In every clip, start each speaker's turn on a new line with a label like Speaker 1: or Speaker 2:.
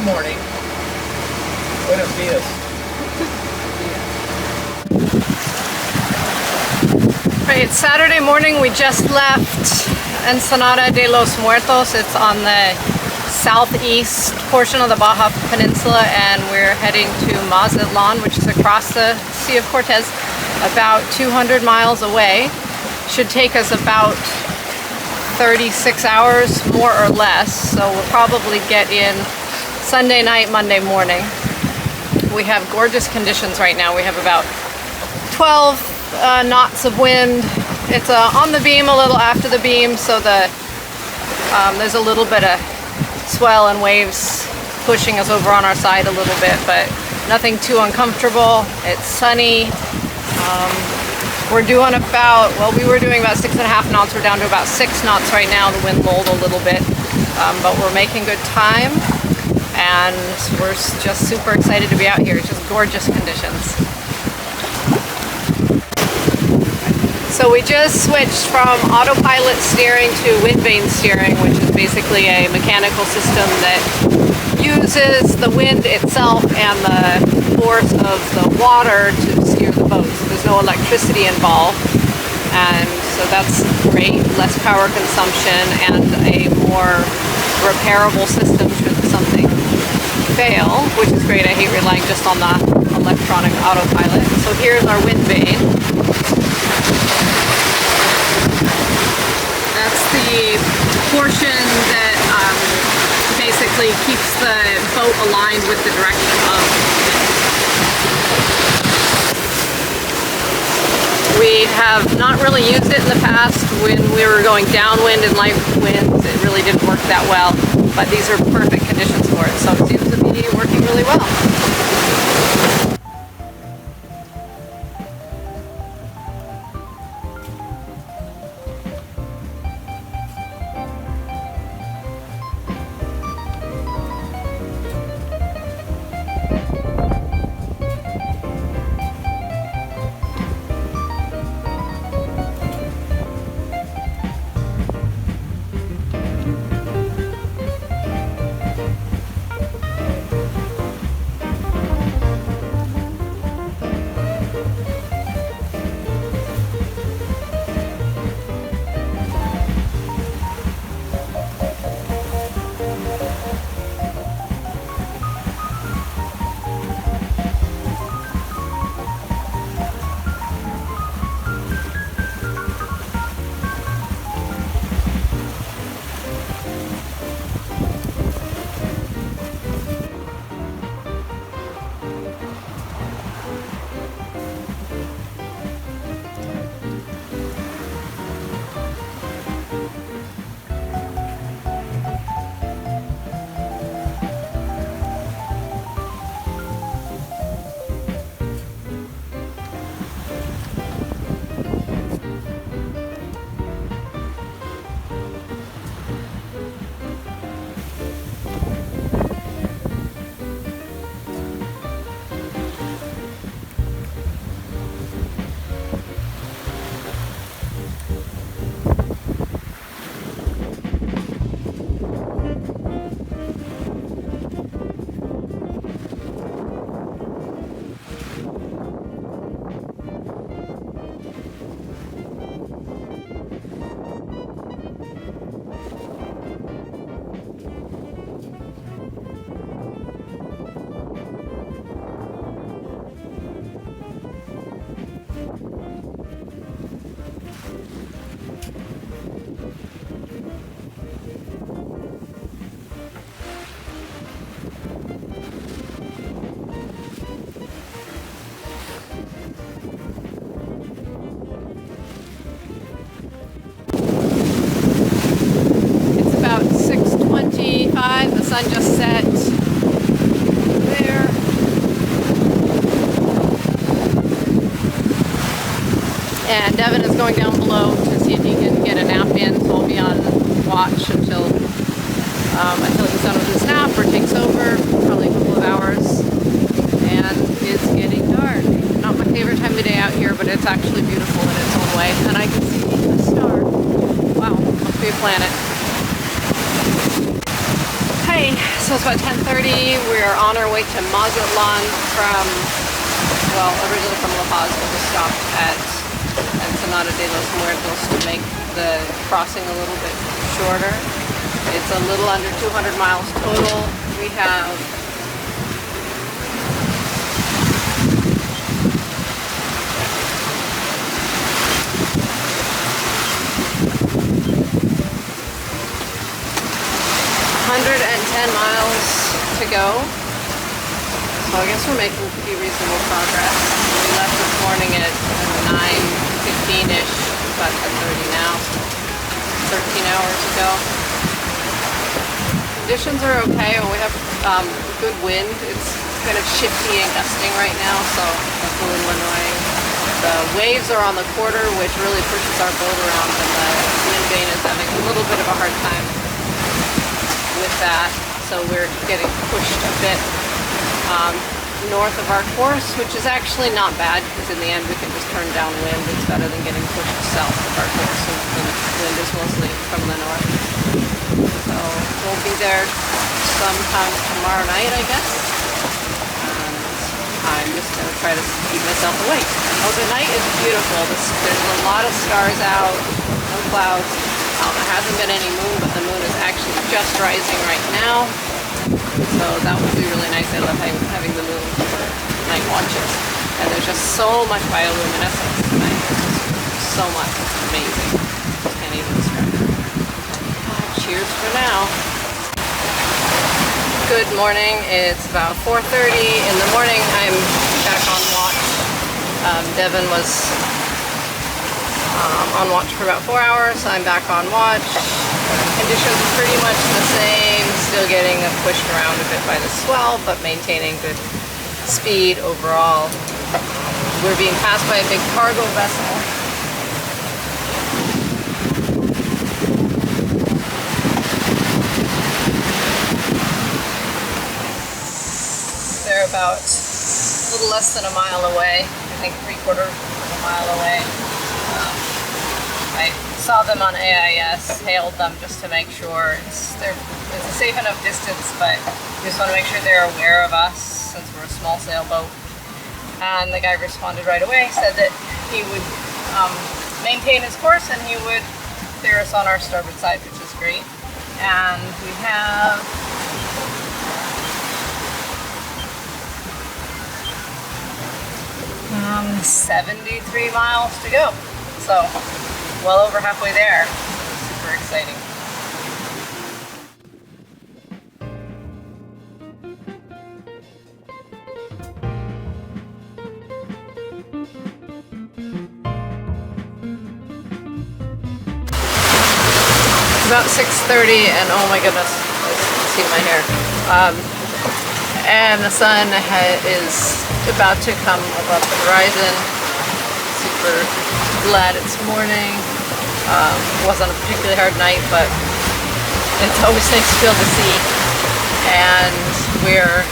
Speaker 1: Good morning. Buenos dias.
Speaker 2: Right, it's Saturday morning. We just left Ensenada de los Muertos. It's on the southeast portion of the Baja Peninsula, and we're heading to Mazatlan, which is across the Sea of Cortez, about 200 miles away. Should take us about 36 hours, more or less, so we'll probably get in Sunday night, Monday morning. We have gorgeous conditions right now. We have about 12 knots of wind. It's on the beam, a little after the beam, so there's a little bit of swell and waves pushing us over on our side a little bit, but nothing too uncomfortable. It's sunny. We're doing about, well, we were doing about 6.5 knots. We're down to about 6 knots right now. The wind lulled a little bit, but we're making good time, and we're just super excited to be out here. It's just gorgeous conditions. So we just switched from autopilot steering to wind vane steering, which is basically a mechanical system that uses the wind itself and the force of the water to steer the boat. So there's no electricity involved, and so that's great. Less power consumption and a more repairable system should something fail, which is great. I hate relying just on the electronic autopilot. So here's our wind vane. That's the portion that basically keeps the boat aligned with the direction of the wind. We have not really used it in the past when we were going downwind and light winds. It really didn't work that well, but these are perfect conditions for it, so it seems to be working really well. The sun just set there. And Devin is going down below to see if he can get a nap in, so I'll be on watch until he's done with his nap or takes over, probably a couple of hours. And it's getting dark. Not my favorite time of day out here, but it's actually beautiful in its own way. And I can see a star. Wow, must be a planet. Hey, so So it's about 10:30. We're on our way to Mazatlan from, well, originally from La Paz, but we stopped at Ensenada de los Muertos to make the crossing a little bit shorter. It's a little under 200 miles total. We have miles to go. So I guess we're making pretty reasonable progress. We left this morning at 9:15-ish, about 10:30 now, 13 hours ago. Conditions are okay. We have good wind. It's kind of shifty and gusting right now, so that's a little annoying. The waves are on the quarter, which really pushes our boat around, and the wind vane is having a little bit of a hard time with that. So we're getting pushed a bit north of our course, which is actually not bad, because in the end we can just turn downwind. It's better than getting pushed south of our course, so the wind is mostly from the north. So we'll be there sometime tomorrow night, I guess. And I'm just going to try to keep myself awake. Oh, the night is beautiful. There's a lot of stars out, no clouds. There hasn't been any moon, but the moon is actually just rising right now. So that would be really nice. I love having the moon for night watches. And there's just so much bioluminescence tonight. So much. It's amazing. Can't even describe it. Cheers for now. Good morning. It's about 4:30 in the morning. I'm back on watch. Devin was on watch for about 4 hours. I'm back on watch. Conditions are pretty much the same. Still getting pushed around a bit by the swell, but maintaining good speed overall. We're being passed by a big cargo vessel. They're about a little less than a mile away. I think 3/4 of a mile away. I saw them on AIS, hailed them just to make sure it's a safe enough distance, but we just want to make sure they're aware of us since we're a small sailboat. And the guy responded right away, said that he would maintain his course and he would clear us on our starboard side, which is great. And we have 73 miles to go. So well over halfway there. Super exciting. It's about 6:30 and oh my goodness, see my hair. And the sun is about to come above the horizon. Super glad it's morning. Wasn't a particularly hard night, but it's always nice to feel the sea. And we're,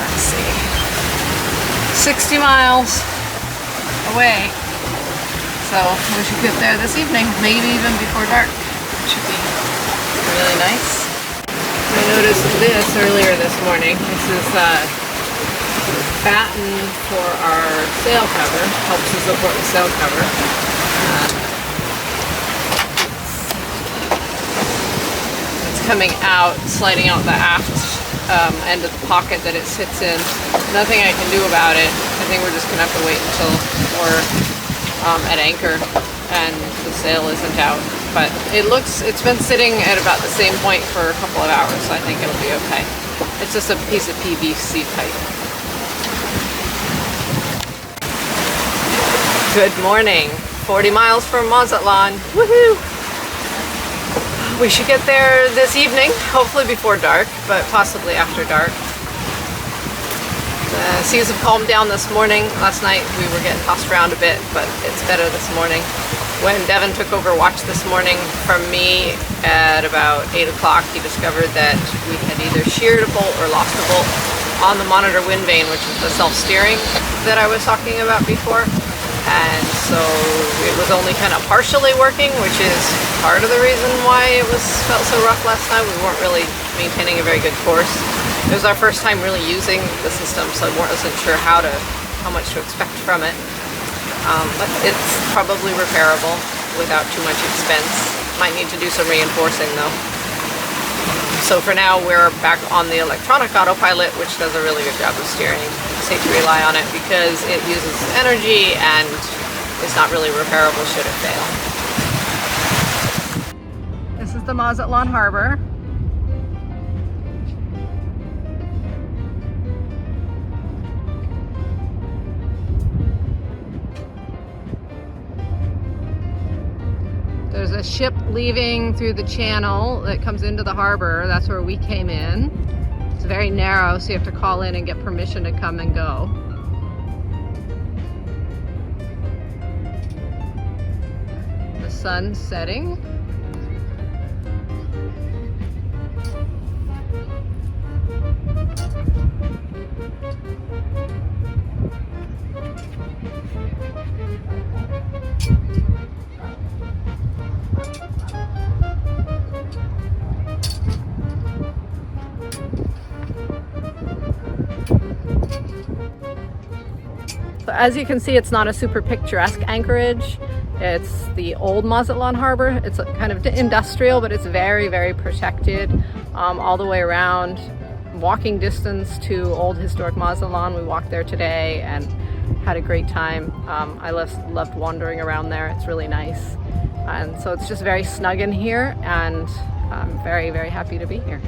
Speaker 2: let's see, 60 miles away. So we should get there this evening, maybe even before dark, which should be really nice. I noticed this earlier this morning. This is batten for our sail cover, helps to support the sail cover. It's coming out, sliding out the aft end of the pocket that it sits in. Nothing I can do about it. I think we're just gonna have to wait until we're at anchor and the sail isn't out. But it's been sitting at about the same point for a couple of hours, so I think it'll be okay. It's just a piece of PVC pipe. Good morning. 40 miles from Mazatlan. Woohoo! We should get there this evening, hopefully before dark, but possibly after dark. The seas have calmed down this morning. Last night we were getting tossed around a bit, but it's better this morning. When Devin took over watch this morning from me at about 8 o'clock, he discovered that we had either sheared a bolt or lost a bolt on the monitor wind vane, which is the self-steering that I was talking about before. And so it was only kind of partially working, which is part of the reason why it felt so rough last night. We weren't really maintaining a very good course. It was our first time really using the system, so I wasn't sure how much to expect from it. But it's probably repairable without too much expense. Might need to do some reinforcing though. So for now we're back on the electronic autopilot, which does a really good job of steering. Just hate to rely on it because it uses energy and it's not really repairable should it fail. This is the Mazatlan harbor. There's a ship leaving through the channel that comes into the harbor. That's where we came in. It's very narrow, so you have to call in and get permission to come and go. The sun's setting. So as you can see, it's not a super picturesque anchorage. It's the old Mazatlan harbor. It's kind of industrial, but it's very, very protected all the way around. Walking distance to old historic Mazatlan. We walked there today and had a great time. I loved wandering around there. It's really nice. And so it's just very snug in here, and I'm very, very happy to be here.